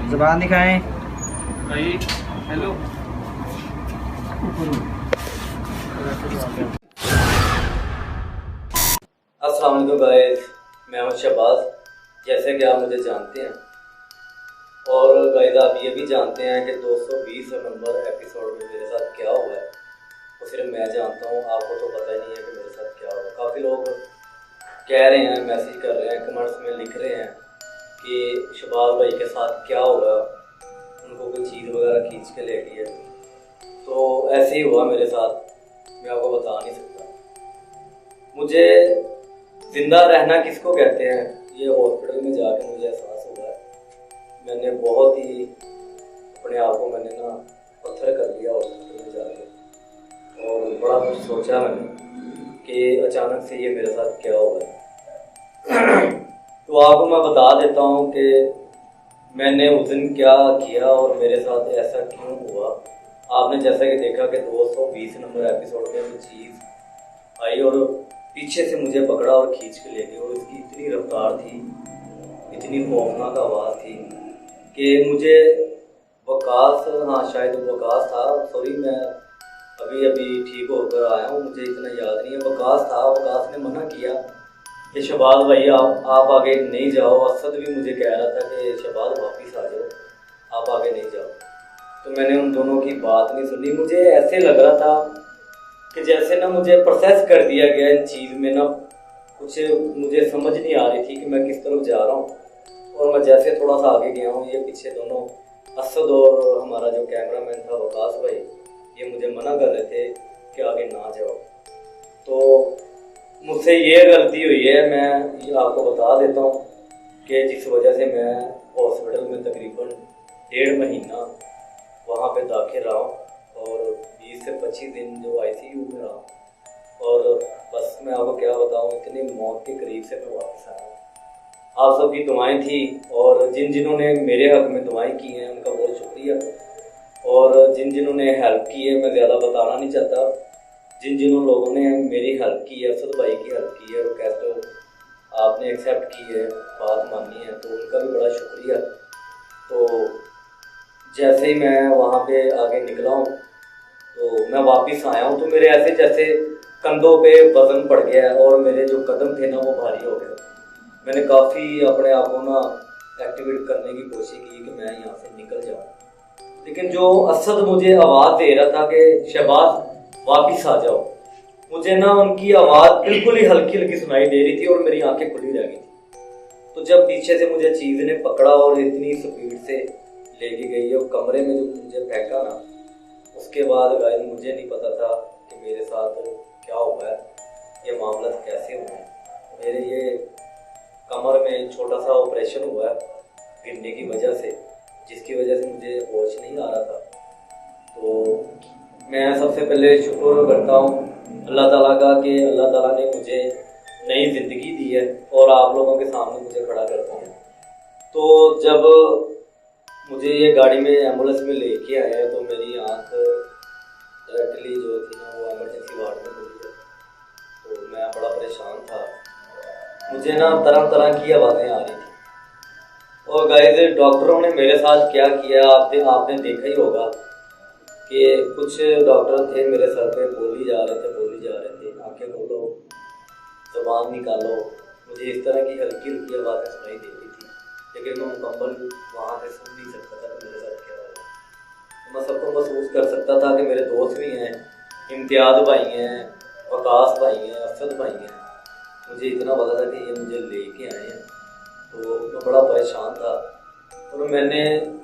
जुबान दिखाएं। हेलो। अस्सलाम वालेकुम गाइस, मैं हूं शहबाज। जैसे कि आप मुझे जानते हैं और गाइस आप ये भी जानते हैं कि 220 नंबर एपिसोड में मेरे साथ क्या हुआ है वो सिर्फ मैं जानता हूं, आपको तो पता ही नहीं है कि मेरे साथ क्या हुआ। काफ़ी लोग कह रहे हैं, मैसेज कर रहे हैं, कमेंट्स में लिख रहे हैं कि शहबाज भाई के साथ क्या हुआ, उनको कोई चीज़ वगैरह खींच के ले गई है। तो ऐसे ही हुआ मेरे साथ, मैं आपको बता नहीं सकता। मुझे जिंदा रहना किसको कहते हैं ये हॉस्पिटल में जाकर मुझे एहसास हुआ है। मैंने बहुत ही अपने आप को मैंने ना पत्थर कर लिया हॉस्पिटल में जाकर, और बड़ा कुछ सोचा मैंने कि अचानक से ये मेरे साथ क्या हुआ है। तो आपको मैं बता देता हूँ कि मैंने उस दिन क्या किया और मेरे साथ ऐसा क्यों हुआ। आपने जैसा कि देखा कि 220 नंबर एपिसोड में वो चीज़ आई और पीछे से मुझे पकड़ा और खींच के ले गई, और इसकी इतनी रफ्तार थी, इतनी खौफनाक आवाज़ थी कि मुझे वकास, हाँ शायद वकास था, सॉरी मैं अभी अभी ठीक होकर आया हूँ, मुझे इतना याद नहीं है। वकास था, वकास ने मना किया कि शहबाज भाई आप आगे नहीं जाओ। असद भी मुझे कह रहा था कि शहबाज वापस आ जाओ, आप आगे नहीं जाओ। तो मैंने उन दोनों की बात नहीं सुनी। मुझे ऐसे लग रहा था कि जैसे ना मुझे प्रोसेस कर दिया गया इन चीज़ में, ना कुछ मुझे समझ नहीं आ रही थी कि मैं किस तरफ जा रहा हूँ। और मैं जैसे थोड़ा सा आगे गया हूँ, ये पीछे दोनों असद और हमारा जो कैमरामैन था वकास भाई, ये मुझे मना कर रहे थे कि आगे ना जाओ। तो मुझसे ये गलती हुई है, मैं ये आपको बता देता हूँ कि जिस वजह से मैं हॉस्पिटल में तकरीबन 1.5 महीना वहाँ पे दाखिल रहा और 20 से 25 दिन जो ICU में रहा। और बस मैं आपको क्या बताऊँ, इतनी मौत के करीब से मैं वापस आया। आप सबकी दुआएं थी, और जिन जिन्होंने मेरे हक़ में दुआएं की हैं उनका बहुत शुक्रिया, और जिन जिन्होंने हेल्प की है मैं ज़्यादा बताना नहीं चाहता। जिन जिन लोगों ने मेरी हेल्प की है, असद भाई की हेल्प की है, रिक्वेस्ट आपने एक्सेप्ट की है, बात मानी है, तो उनका भी बड़ा शुक्रिया। तो जैसे ही मैं वहाँ पे आगे निकला हूँ तो मैं वापस आया हूँ, तो मेरे ऐसे जैसे कंधों पे वजन पड़ गया है और मेरे जो कदम थे ना वो भारी हो गए। मैंने काफ़ी अपने आप को ना एक्टिवेट करने की कोशिश की कि मैं यहाँ से निकल जाऊँ, लेकिन जो असद मुझे आवाज़ दे रहा था कि शहबाज वापस आ जाओ, मुझे ना उनकी आवाज़ बिल्कुल ही हल्की हल्की सुनाई दे रही थी और मेरी आंखें खुली रह गई थी। तो जब पीछे से मुझे चीज़ ने पकड़ा और इतनी स्पीड से लेके गई और कमरे में जो मुझे फेंका ना, उसके बाद गाइस मुझे नहीं पता था कि मेरे साथ क्या हुआ है, ये मामला कैसे हुआ है। मेरे ये कमर में छोटा सा ऑपरेशन हुआ है गिरने की वजह से, जिसकी वजह से मुझे होश नहीं आ रहा था। तो मैं सबसे पहले शुक्र करता हूँ अल्लाह ताला का कि अल्लाह ताला ने मुझे नई ज़िंदगी दी है और आप लोगों के सामने मुझे खड़ा करता है। तो जब मुझे ये गाड़ी में एम्बुलेंस में लेके आए हैं तो मेरी आँख डायरेक्टली जो थी ना वो इमरजेंसी वार्ड में खुली है। तो मैं बड़ा परेशान था, मुझे ना तरह तरह की आवाज़ें आ रही थी। और गाइस डॉक्टरों ने मेरे साथ क्या किया आपने देखा ही होगा कि कुछ डॉक्टर थे मेरे सर पे बोली जा रहे थे आंखें खोलो, ज़बान निकालो। मुझे इस तरह की हल्की हल्की आवाज़ें सुनाई दे रही थी, लेकिन मैं मुकम्मल वहाँ से सुन नहीं सकता था कि मेरे साथ क्या हो रहा है। मैं सबको महसूस कर सकता था कि मेरे दोस्त भी हैं, इम्तियाज़ भाई हैं, वकास भाई हैं, असद भाई हैं। मुझे इतना पता था कि ये मुझे लेके आए हैं, तो मैं बड़ा परेशान था। और मैंने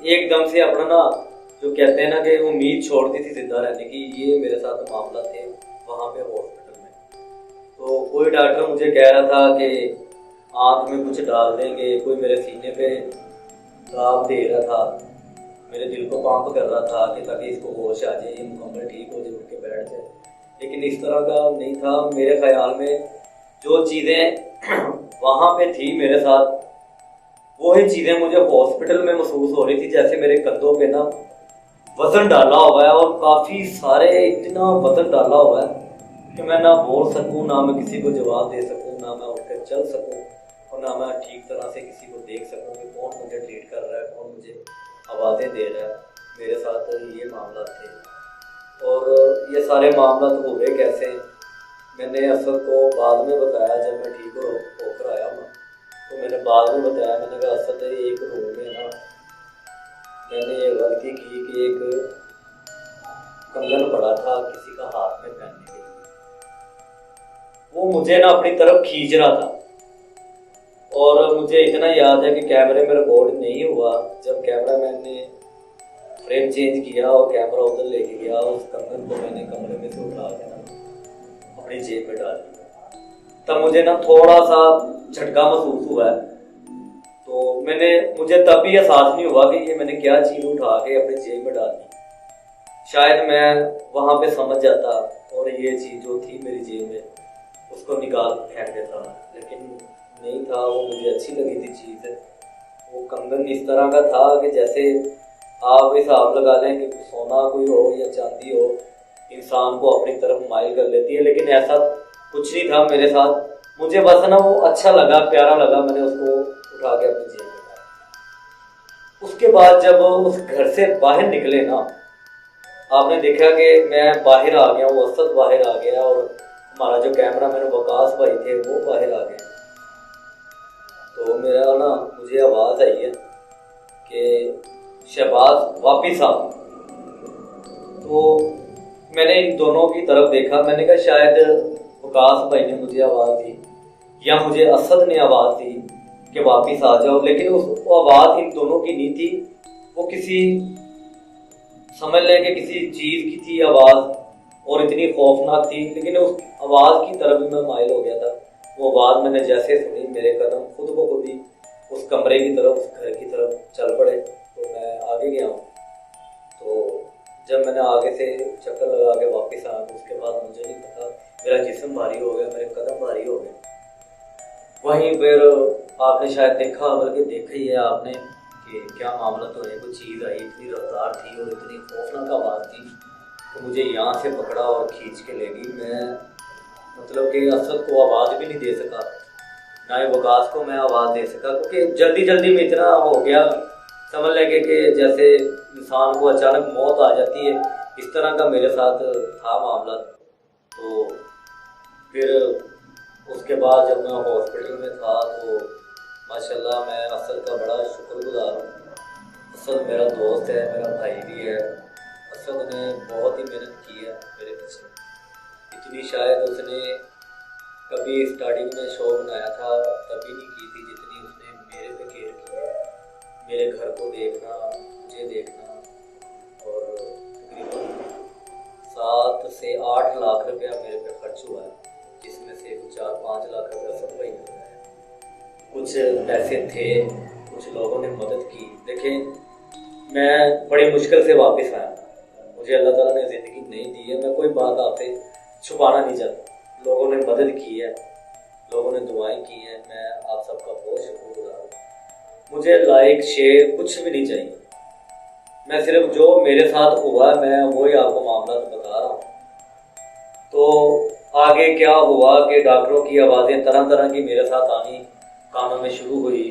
एकदम से अपना ना जो कहते हैं ना कि उम्मीद छोड़ दी थी जिंदा रहने की, ये मेरे साथ मामला थे वहाँ पे हॉस्पिटल में। तो कोई डॉक्टर मुझे कह रहा था कि आँख में कुछ डाल देंगे, कोई मेरे सीने पे दाब दे रहा था, मेरे दिल को पंप कर रहा था कि ताकि इसको होश आ जाए, ये मुकम्मल ठीक हो जाए, उठ के बैठ जाए। लेकिन इस तरह का नहीं था। मेरे ख्याल में जो चीज़ें वहाँ पे थी मेरे साथ, वही चीज़ें मुझे हॉस्पिटल में महसूस हो रही थी। जैसे मेरे कंधों पे ना वज़न डाला हुआ है और काफ़ी सारे इतना वज़न डाला हुआ है कि मैं ना बोल सकूं, ना मैं किसी को जवाब दे सकूं, ना मैं उठकर चल सकूं। और ना मैं ठीक तरह से किसी को देख सकूँ कि कौन मुझे ट्रीट कर रहा है, कौन मुझे आवाज़ें दे रहा है। मेरे साथ ये मामला थे। और ये सारे मामला तो हुए कैसे, मैंने असद को बाद में बताया जब मैं ठीक होकर आया हूँ। तो मैंने बाद में बताया, मैंने कहा असद एक रूम में ना मैंने ये गलती की कि एक कंगन पड़ा था किसी का हाथ में पहनने के लिए, वो मुझे ना अपनी तरफ खींच रहा था। और मुझे इतना याद है कि कैमरे में रिकॉर्ड नहीं हुआ, जब कैमरा मैन ने फ्रेम चेंज किया और कैमरा उधर लेके गया, उस कंगन को मैंने कमरे में से उठा के ना अपनी जेब में डाल दिया। तब मुझे ना थोड़ा सा झटका महसूस हुआ है। तो मुझे तब भी एहसास नहीं हुआ कि ये मैंने क्या चीज़ उठा के अपनी जेब में डाल दी। शायद मैं वहाँ पे समझ जाता और ये चीज़ जो थी मेरी जेब में उसको निकाल फेंक देता, लेकिन नहीं था। वो मुझे अच्छी लगी थी चीज़। वो कंगन इस तरह का था कि जैसे आप हिसाब लगा लें कि सोना कोई हो या चांदी हो, इंसान को अपनी तरफ माइल कर लेती है, लेकिन ऐसा कुछ नहीं था मेरे साथ। मुझे बस ना वो अच्छा लगा, प्यारा लगा, मैंने उसको उठा के अपनी जेब में डाला। उसके बाद जब उस घर से बाहर निकले ना, आपने देखा कि मैं बाहर आ गया, वो असद बाहर आ गया और हमारा जो कैमरा मैन वकास भाई थे वो बाहर आ गए। तो मेरा ना मुझे आवाज़ आई है कि शहबाज वापिस आ। तो मैंने इन दोनों की तरफ देखा, मैंने कहा शायद वकास भाई ने मुझे आवाज़ दी या मुझे असद ने आवाज़ दी कि वापिस आ जाओ, लेकिन उस आवाज़ इन दोनों की नहीं थी। वो किसी समझ लें कि किसी चीज़ की थी आवाज़ और इतनी खौफनाक थी, लेकिन उस आवाज़ की तरफ मैं माइल हो गया था। वो आवाज़ मैंने जैसे सुनी, मेरे कदम खुद ब खुद ही उस कमरे की तरफ, उस घर की तरफ चल पड़े। तो मैं आगे गया हूँ। तो जब मैंने आगे से चक्कर लगा के वापस आया, तो उसके बाद मुझे नहीं पता, मेरा जिस्म भारी हो गया, मेरे कदम भारी हो गए। वहीं फिर आपने शायद देखा, बल्कि देखा ही है आपने कि क्या मामला तो है, कुछ चीज़ आई, इतनी रफ्तार थी और इतनी खौफनाक आवाज़ थी कि मुझे यहाँ से पकड़ा और खींच के ले गई। मैं मतलब कि असद को आवाज़ भी नहीं दे सका, ना ही वकास को मैं आवाज़ दे सका, क्योंकि जल्दी जल्दी में इतना हो गया, समझ लगे कि जैसे इंसान को अचानक मौत आ जाती है, इस तरह का मेरे साथ था मामला। तो फिर उसके बाद जब मैं हॉस्पिटल में था तो माशाल्लाह मैं असद का बड़ा शुक्रगुजार हूँ। असद मेरा दोस्त है, मेरा भाई भी है। असद ने बहुत ही मेहनत की है मेरे पीछे, इतनी शायद उसने कभी स्टार्टिंग में शो बनाया था तभी नहीं की थी जितनी उसने मेरे पे केयर की है। मेरे घर को देखना, मुझे देखना, और तकरीबन 7 से 8 लाख रुपया मेरे पे खर्च हुआ है, जिसमें से 4-5 लाख रुपया असद भाई ने है। कुछ पैसे थे, कुछ लोगों ने मदद की। देखें, मैं बड़ी मुश्किल से वापस आया, मुझे अल्लाह ताला ने ज़िंदगी नहीं दी है, मैं कोई बात आपसे छुपाना नहीं चाहता। लोगों ने मदद की है, लोगों ने दुआएं की हैं, मैं आप सबका बहुत शुक्रगुजार हूँ। मुझे लाइक शेयर कुछ भी नहीं चाहिए, मैं सिर्फ जो मेरे साथ हुआ है मैं वही आपको मामला तो बता रहा हूँ। तो आगे क्या हुआ कि डॉक्टरों की आवाज़ें तरह तरह की मेरे साथ आनी कानों में शुरू हुई।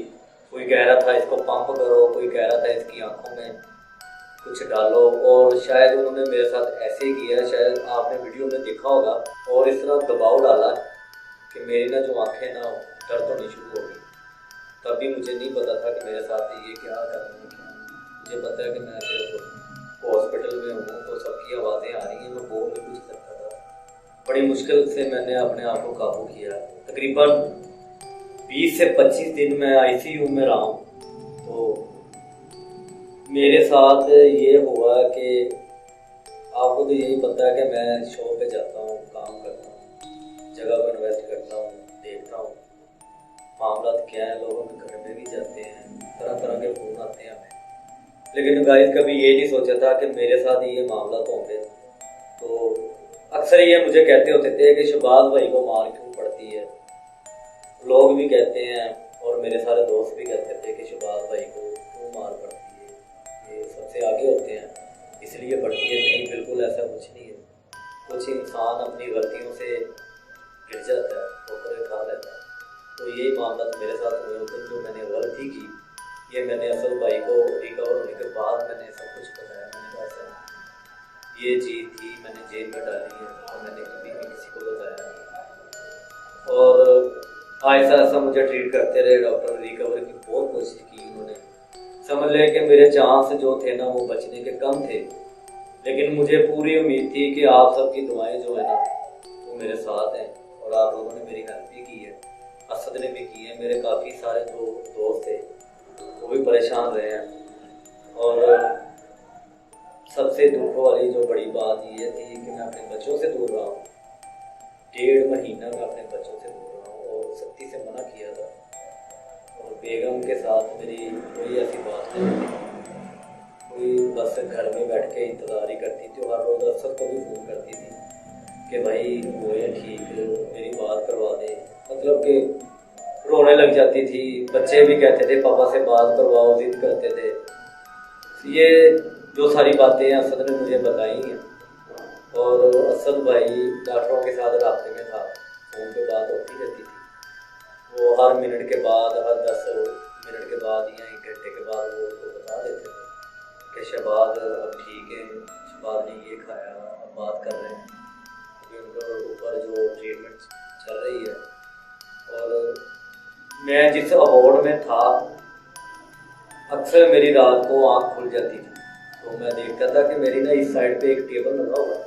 कोई कह रहा था इसको पंप करो, कोई कह रहा था इसकी आंखों में कुछ डालो, और शायद उन्होंने मेरे साथ ऐसे ही किया, शायद आपने वीडियो में देखा होगा, और इस तरह दबाव डाला कि मेरी ना जो आंखें ना दर्द होनी शुरू हो गई। तभी मुझे नहीं पता था कि मेरे साथ ये क्या करना है। मुझे पता है कि मैं सिर्फ हॉस्पिटल में हूँ तो सबकी आवाज़ें आ रही हैं, मैं बोल नहीं कुछ सकता था। बड़ी मुश्किल से मैंने अपने आप को काबू किया। तकरीबन 20 से 25 दिन मैं ICU में रहा हूँ। तो मेरे साथ ये हुआ कि आपको तो यही पता है कि मैं शो पे जाता हूँ, काम करता हूँ, जगह पर इन्वेस्ट करता हूँ, देखता हूँ मामला क्या है, लोगों के घर में भी जाते हैं, तरह तरह के फोन आते हैं हमें। लेकिन गाइस कभी ये नहीं सोचा था कि मेरे साथ ये मामला तो होंगे। तो अक्सर ये मुझे कहते होते थे कि शहबाज भाई को मार क्यों पड़ती है, लोग भी कहते हैं और मेरे सारे दोस्त भी कहते थे कि शहबाज भाई को क्यों मार पड़ती है, ये सबसे आगे होते हैं इसलिए पड़ती है। नहीं, बिल्कुल ऐसा कुछ नहीं है। कुछ इंसान अपनी गलतियों से गिर जाता है, ठोकरें खा लेता है, तो यही मामला तो मेरे साथ हुए होते। जो मैंने गलती की ये मैंने असद भाई को रिकवर होने के बाद मैंने सब कुछ बताया। मैंने कहा सर ये चीज़ थी, मैंने जेल में डाली है और मैंने कभी भी किसी को बताया नहीं। और ऐसा ऐसा मुझे ट्रीट करते रहे डॉक्टर। रिकवर की बहुत कोशिश की उन्होंने। समझ लें कि मेरे चांस जो थे ना वो बचने के कम थे, लेकिन मुझे पूरी उम्मीद थी कि आप सबकी दुआएं जो है ना वो मेरे साथ हैं और आप लोगों ने मेरी हेल्प भी की है, असद ने भी की है। मेरे काफ़ी सारे जो दोस्त थे वो भी परेशान रहे हैं। और सबसे दुख वाली जो बड़ी बात ये थी कि मैं अपने बच्चों से दूर रहा हूँ। 1.5 महीना मैं अपने बच्चों से दूर रहा हूँ और सख्ती से मना किया था। और बेगम के साथ मेरी कोई ऐसी बात नहीं थी, कोई बस घर में बैठ के इंतज़ार ही करती थी। और हर रोज़ असद को भी फ़ोन करती थी कि भाई वो है ठीक, मेरी बात करवा दे। मतलब कि रोने लग जाती थी। बच्चे भी कहते थे पापा से बात करवाओ, जिद करते थे। ये जो सारी बातें असद ने मुझे बताई हैं। और असद भाई डॉक्टरों के साथ रास्ते में था, फ़ोन पे बात होती रहती थी। वो हर मिनट के बाद, हर 10 मिनट के बाद या 1 घंटे के बाद वो उसको बता देते थे कि शहबाज अब ठीक है, शहबाज ने ये खाया, अब बात कर रहे हैं। अभी उनके ऊपर जो ट्रीटमेंट चल रही है। और मैं जिस अवार्ड में था अक्सर मेरी रात को आँख खुल जाती थी तो मैं देखता था कि मेरी ना इस साइड पे एक टेबल लगा हुआ है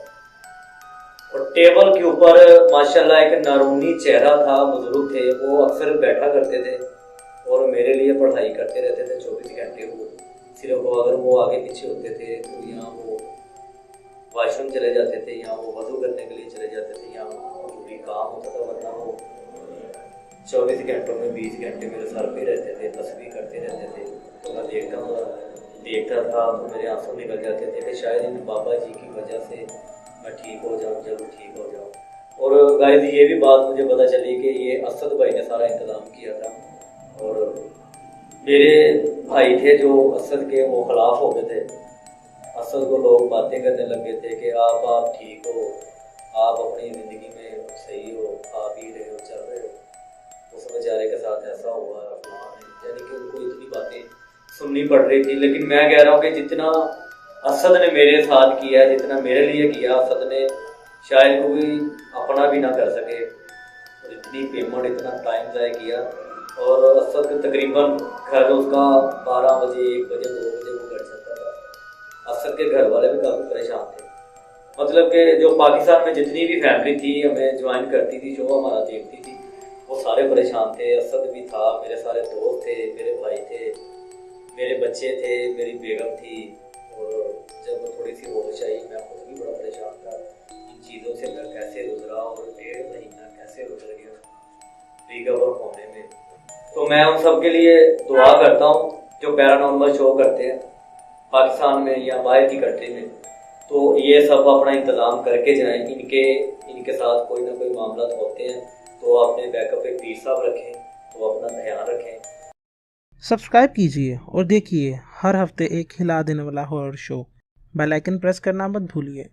और टेबल के ऊपर माशाल्लाह एक नारूनी चेहरा था, बुजुर्ग थे। वो अक्सर बैठा करते थे और मेरे लिए पढ़ाई करते रहते थे 24 घंटे। वो सिर्फ अगर वो आगे पीछे होते थे तो यहाँ वो वॉशरूम चले जाते थे, यहाँ वो वजू करने के लिए चले जाते थे, यहाँ जरूरी काम होता था। वरना वो 24 घंटों में 20 घंटे मेरे सर पे रहते थे, तस्वीर करते रहते थे। तो मैं देखता था तो मेरे आंसू निकल जाते थे कि शायद इन बाबा जी की वजह से मैं ठीक हो जाऊँ, जरूर ठीक हो जाऊँ। और गाइस ये भी बात मुझे पता चली कि ये असद भाई ने सारा इंतज़ाम किया था। और मेरे भाई थे जो असद के वो खिलाफ हो गए थे। असद को लोग बातें करने लगे थे कि आप ठीक हो, आप अपनी ज़िंदगी में सही हो, खा पी रहे हो, चल रहे हो। उस बेचारे के साथ ऐसा हुआ, यानी कि उनको इतनी बातें सुननी पड़ रही थी। लेकिन मैं कह रहा हूँ कि जितना असद ने मेरे साथ किया, जितना मेरे लिए किया, असद ने शायद कोई अपना भी ना कर सके। और इतनी पेमेंट, इतना टाइम ज़ाया किया। और असद तकरीबन घर उसका 12 बजे, 1 बजे, 2 बजे वो घर जाता था। असद के घर वाले भी काफ़ी परेशान थे। मतलब कि जो पाकिस्तान में जितनी भी फैमिली थी हमें ज्वाइन करती थी, जो हमारा देखती थी, वो सारे परेशान थे। असद भी था, मेरे सारे दोस्त थे, मेरे भाई थे, मेरे बच्चे थे, मेरी बेगम थी। और जब थोड़ी सी होश आई मैं खुद भी बड़ा परेशान था इन चीज़ों से। मैं कैसे गुजरा और 1.5 महीना कैसे गुजर गया रिकवर होने में। तो मैं उन सब के लिए दुआ करता हूँ जो पैरानॉर्मल शो करते हैं पाकिस्तान में या बाहर की कंट्री में। तो ये सब अपना इंतज़ाम करके जाएँ। इनके साथ कोई ना कोई मामला होते हैं तो अपने बैकअप एक पीर साहब रखें, तो अपना ध्यान रखें। सब्सक्राइब कीजिए और देखिए हर हफ्ते एक हिला देने वाला horror show. Bell icon press करना मत भूलिए।